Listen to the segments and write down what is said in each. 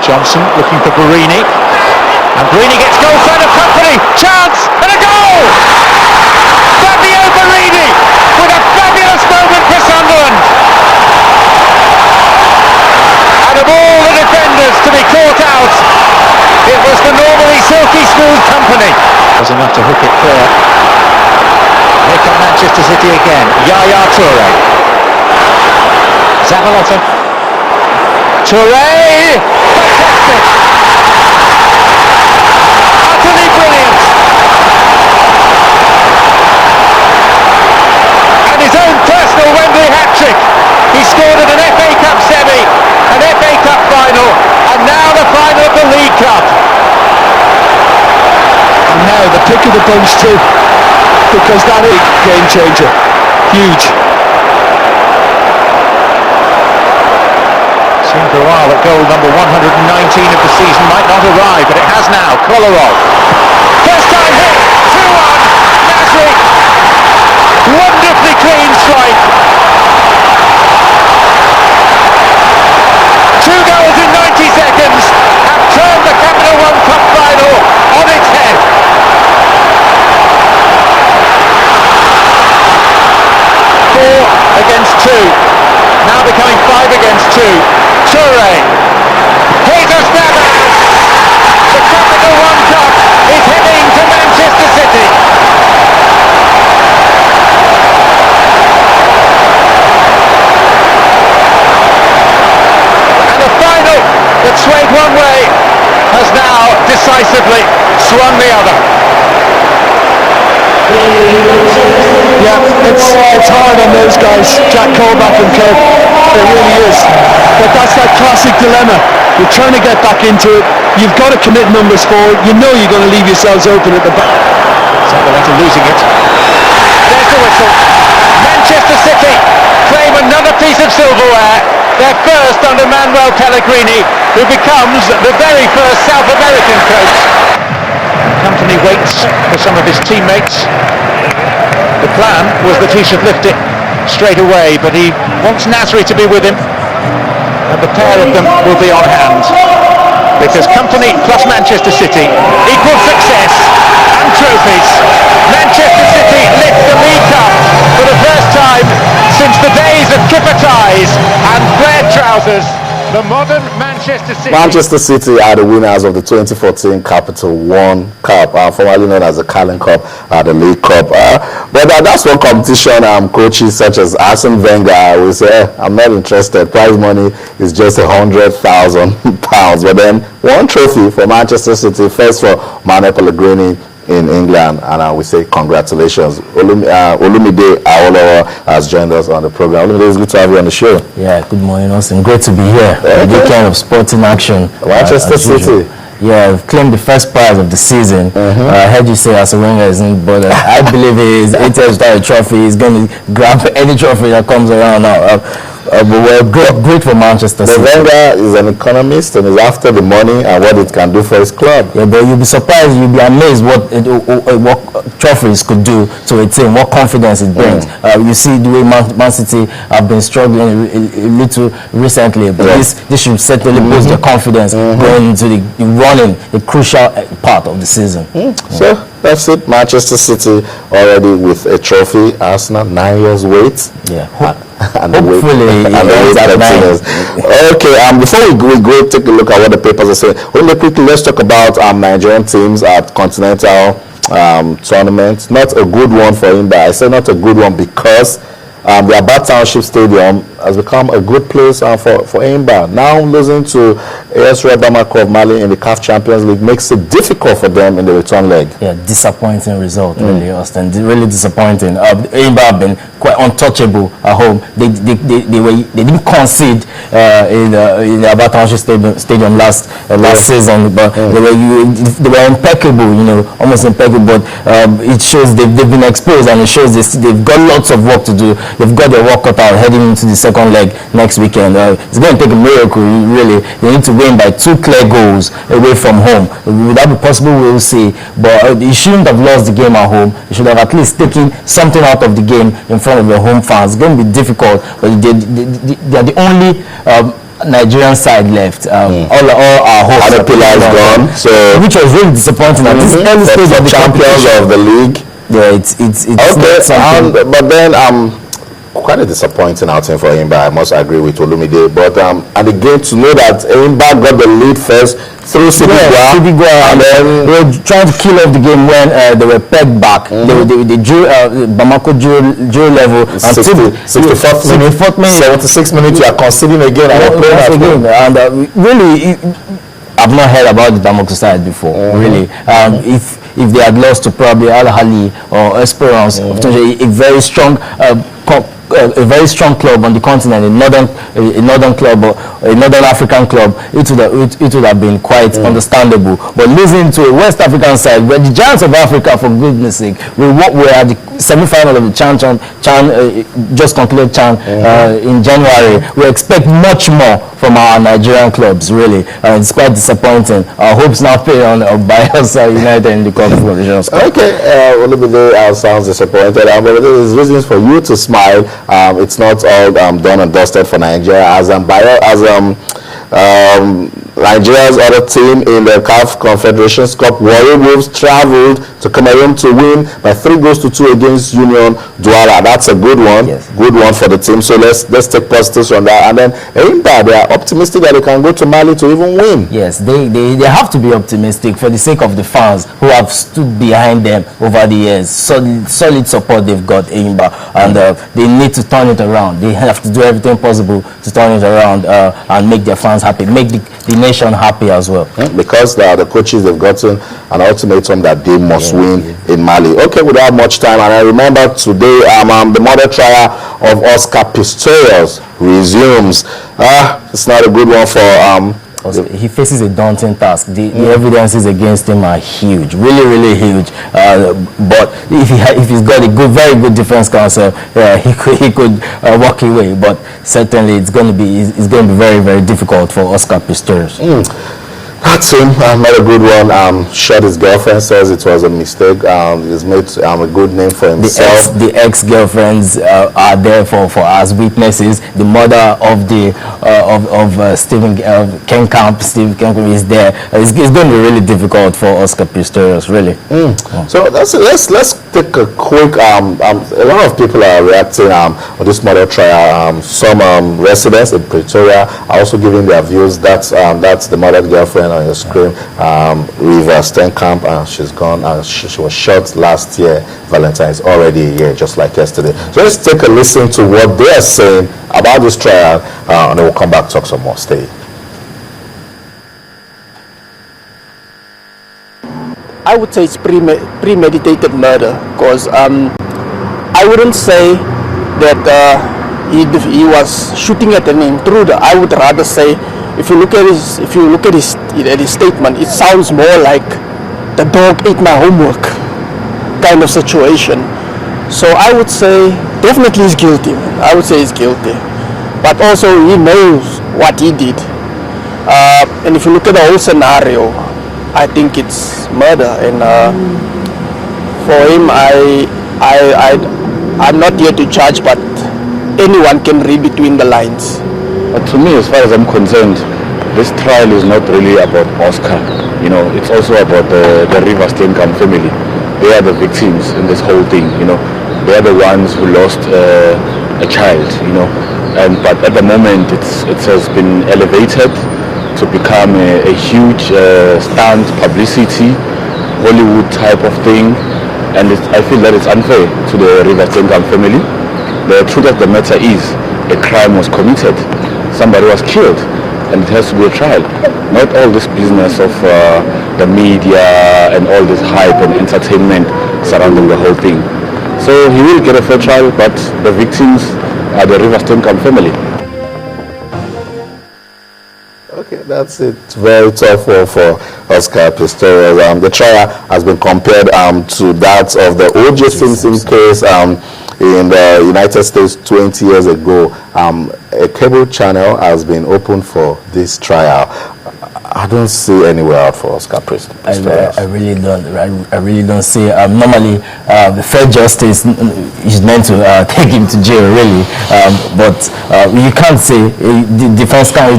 Johnson looking for Barini, and Barini gets goal side of company, chance and a goal! Fabio Barini with a fabulous moment for Sunderland, and of all the defenders to be caught out, it was the normally silky smooth company. Was enough to hook it clear. Here come Manchester City again. Yaya Toure, Zavalotta, Toure, fantastic, utterly brilliant, and his own personal Wembley hat-trick. He scored at an FA Cup semi, an FA Cup final, and now the final of the League Cup. And now the pick of the bunch too, because that is a game changer, huge. Seemed for a while that goal number 119 of the season might not arrive, but it has now. Kolarov, first time hit, 2-1, Nasri, wonderfully clean strike. 2 goals in 90 seconds have turned the Capital One Cup final on its head. Four against 2, now becoming 5 against 2. Toure, Jesus Navas, the Capital One Cup is heading to Manchester City. And a final that swayed one way has now decisively swung the other. Yeah, it's hard on those guys, Jack Colback and co. It really is. But that's that classic dilemma. You're trying to get back into it. You've got to commit numbers forward. You know you're going to leave yourselves open at the back. Zabaleta losing it. There's the whistle. Manchester City claim another piece of silverware. Their first under Manuel Pellegrini, who becomes the very first South American coach. Company waits for some of his teammates. The plan was that he should lift it straight away, but he wants Nasri to be with him, and the pair of them will be on hand, because Company plus Manchester City equals success and trophies. Manchester City lift the League Cup for the first time since the days of kipper ties and flared trousers. The modern Manchester City. Manchester City are the winners of the 2014 Capital One Cup, formerly known as the Carling Cup, the League Cup. But that's one competition coaches such as Arsene Wenger will say, I'm not interested. Prize money is just £100,000. But then one trophy for Manchester City, first for Manuel Pellegrini in England, and we say congratulations. Olumide Awolowo has joined us on the program. Olumide, it's good to have you on the show. Yeah, good morning, Austin. Great to be here. A good kind of sporting action. Manchester City. Yeah, we've claimed the first prize of the season. I heard you say Arsene Wenger isn't, but I believe he is. It is a trophy. He's going to grab any trophy that comes around now. But we're great for Manchester City. Wenger is an economist and is after the money and what it can do for his club. Yeah, but you'll be surprised, you'll be amazed what trophies could do to a team, what confidence it brings. You see the way Man City have been struggling a little recently, but this should certainly boost their confidence going into the running, a crucial part of the season. So that's it. Manchester City already with a trophy. Arsenal 9 years wait. Yeah. And hopefully okay, before we go take a look at what the papers are saying, only quickly let's talk about Nigerian teams at continental tournament. Not a good one for him, but I say not a good one because the Aba Township Stadium has become a good place for Aimba. Now losing to AS Red Bamako of Mali in the CAF Champions League makes it difficult for them in the return leg. Yeah, disappointing result, really, Austin. Really disappointing. Aimba have been quite untouchable at home. They didn't concede in the Aba Township Stadium last season, but they were impeccable, almost impeccable. But it shows they've been exposed, and it shows they've got lots of work to do. They've got their work cut out heading into the second leg next weekend. It's going to take a miracle, really. They need to win by 2 clear goals away from home. Would that be possible? We'll see. But you shouldn't have lost the game at home. You should have at least taken something out of the game in front of your home fans. It's going to be difficult, but they're the only Nigerian side left. All our hopes. Other pillars gone. So which was really disappointing at this early stage of the champions of the league. Yeah, it's okay. But then quite a disappointing outing for Enyimba. I must agree with Olumide. But and again, to know that Enyimba got the lead first through Sibigwa, and then they were trying to kill off the game when they were pegged back. They drew Bamako drew level. 64th minute, 76th minute, you are conceding again. And really, I've not heard about the Bamako side before. Really, if they had lost to probably Al Ahly or Esperance, a very strong. A very strong club on the continent, a northern club, or a northern African club, it would have been quite understandable. But losing to a West African side, where the Giants of Africa, for goodness sake, we were at the semi-final of the Chan just concluded Chan in January. We expect much more from our Nigerian clubs. Really, it's quite disappointing. Our hopes now pay on Bayelsa United in the Confederation Cup. Okay, Olumide sounds disappointed, but there's reasons for you to smile. It's not all done and dusted for Nigeria, as Nigeria's other team in the CAF Confederations Cup, Warrior Wolves, traveled to Cameroon to win by 3-2 against Union Douala. That's a good one. Yes. Good one for the team. So let's take positives from that. And then Enyimba, they are optimistic that they can go to Mali to even win. Yes, they have to be optimistic for the sake of the fans who have stood behind them over the years. Solid support they've got, Enyimba, and they need to turn it around. They have to do everything possible to turn it around and make their fans happy, make the nation happy as well. Because the coaches, they've gotten an ultimatum that they must win in Mali. Okay, we don't have much time, and I remember today the murder trial of Oscar Pistorius resumes. It's not a good one for he faces a daunting task. The evidences against him are huge, really huge. But if he's got a very good defense counsel, he could walk away. But certainly it's going to be very difficult for Oscar Pistorius. That's him. Not a good one. Shot his girlfriend, says it was a mistake. He's made a good name for himself. The ex-girlfriends are there for as witnesses. The mother of Stephen Kenkamp, Steve Kenkamp, is there. It's going to be really difficult for Oscar Pistorius, really. So let's take a quick. A lot of people are reacting on this murder trial. Some residents in Pretoria are also giving their views. That's the murdered girlfriend on your screen, River Steenkamp. She's gone. She was shot last year. Valentine's already a year, just like yesterday. So let's take a listen to what they are saying about this trial, and then we'll come back talk some more. Stay. I would say it's premeditated murder, because I wouldn't say that he was shooting at an intruder. I would rather say, if you look at his statement, it sounds more like the dog ate my homework kind of situation. So I would say definitely he's guilty. I would say he's guilty, but also he knows what he did. And if you look at the whole scenario, I think it's murder. And for him, I'm not here to judge, but anyone can read between the lines. But to me, as far as I'm concerned, this trial is not really about Oscar. You know, it's also about the River Steenkamp family. They are the victims in this whole thing. You know, they are the ones who lost a child. You know, but at the moment, it has been elevated to become a huge stunt publicity, Hollywood type of thing, and I feel that it's unfair to the River Steenkamp family. The truth of the matter is, a crime was committed. Somebody was killed, and it has to be a trial. Not all this business of the media and all this hype and entertainment surrounding the whole thing. So he will get a fair trial, but the victims are the River Steenkamp family. Okay, that's it. Very tough for Oscar Pistorius. The trial has been compared to that of the O.J. Simpson case in the United States 20 years ago. A cable channel has been opened for this trial. I don't see anywhere out for Oscar Pistorius. I really don't. I really don't see. Normally, the fair justice is meant to take him to jail, really. But you can't say the defense counsel.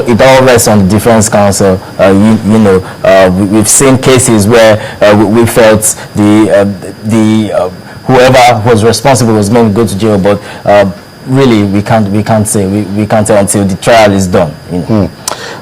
It all rests on the defense counsel. We've seen cases where we felt whoever was responsible was meant to go to jail, but really we can't say until the trial is done.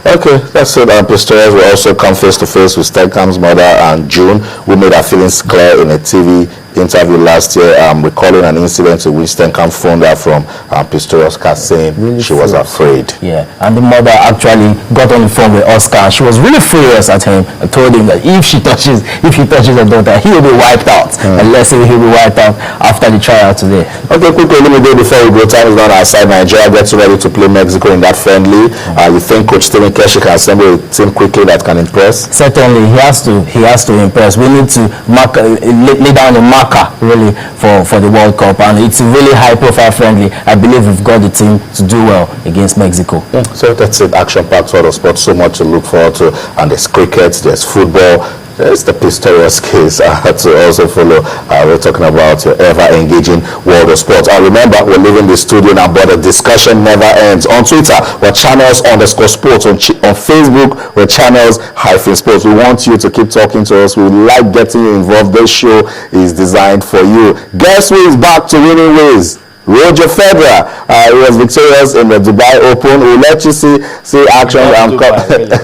Okay, that's it. Pistorius will also come face to face with Steckham's mother and June, who made her feelings clear in a TV interview last year, recalling an incident in which Steckham phoned her from Pistorius' car saying really she was afraid. Yeah, and the mother actually got on the phone with Oscar. She was really furious at him and told him that if he touches her daughter, he will be wiped out. And let's say he'll be wiped out after the trial today. Okay, quickly, let me go before we go. Time is not outside. Nigeria gets ready to play Mexico in that friendly. You think Coach Stephen Keshi can assemble a team quickly that can impress? Certainly, he has to impress. We need to lay down a marker really for the World Cup, and it's a really high-profile friendly. I believe we've got the team to do well against Mexico. So that's it. Action-packed sort of sport. So much to look forward to. And there's cricket, there's football. There's the Pistorius case to also follow. We're talking about your ever-engaging world of sports. And remember, we're leaving the studio now, but the discussion never ends. On Twitter, we're channels_sports. On Facebook, we're channels-sports. We want you to keep talking to us. We like getting you involved. This show is designed for you. Guess who is back to winning ways? Roger Federer. He was victorious in the Dubai Open. We'll let you see actions.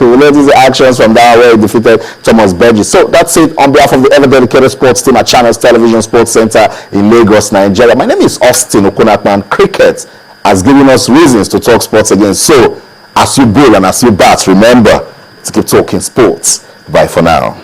We'll let you see actions from down where he defeated Thomas Bergy. So that's it. On behalf of the ever-dedicated sports team at Channels Television Sports Center in Lagos, Nigeria. My name is Austin Okunakman. Cricket has given us reasons to talk sports again. So, as you bowl and as you bat, remember to keep talking sports. Bye for now.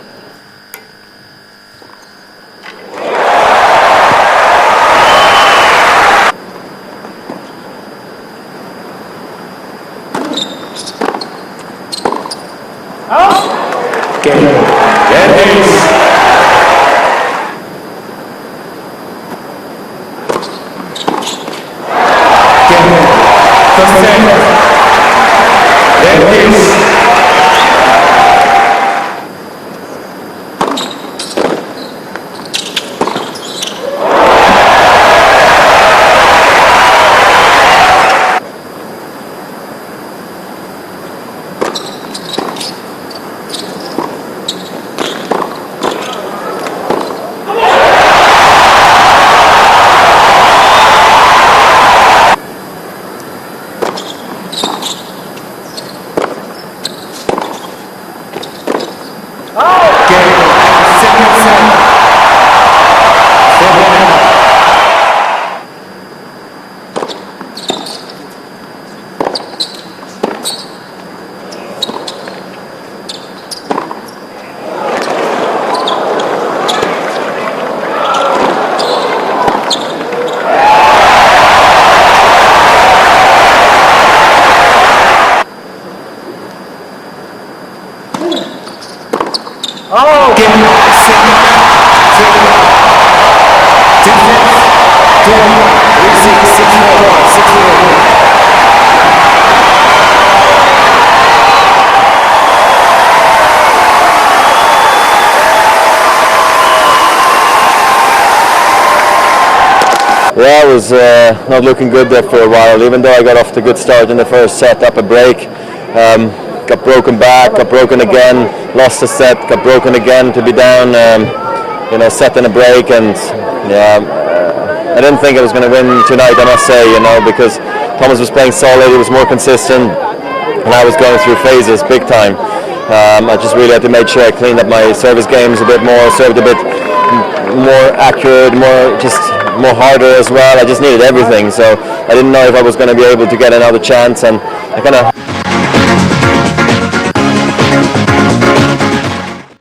Yeah, it was not looking good there for a while, even though I got off to a good start in the first set, up a break. Got broken back, got broken again, lost a set, got broken again to be down, set in a break, and I didn't think I was going to win tonight, I must say, because Thomas was playing solid, he was more consistent, and I was going through phases big time. I just really had to make sure I cleaned up my service games a bit more, served a bit more accurate, more harder as well. I just needed everything, so I didn't know if I was going to be able to get another chance, and I kind of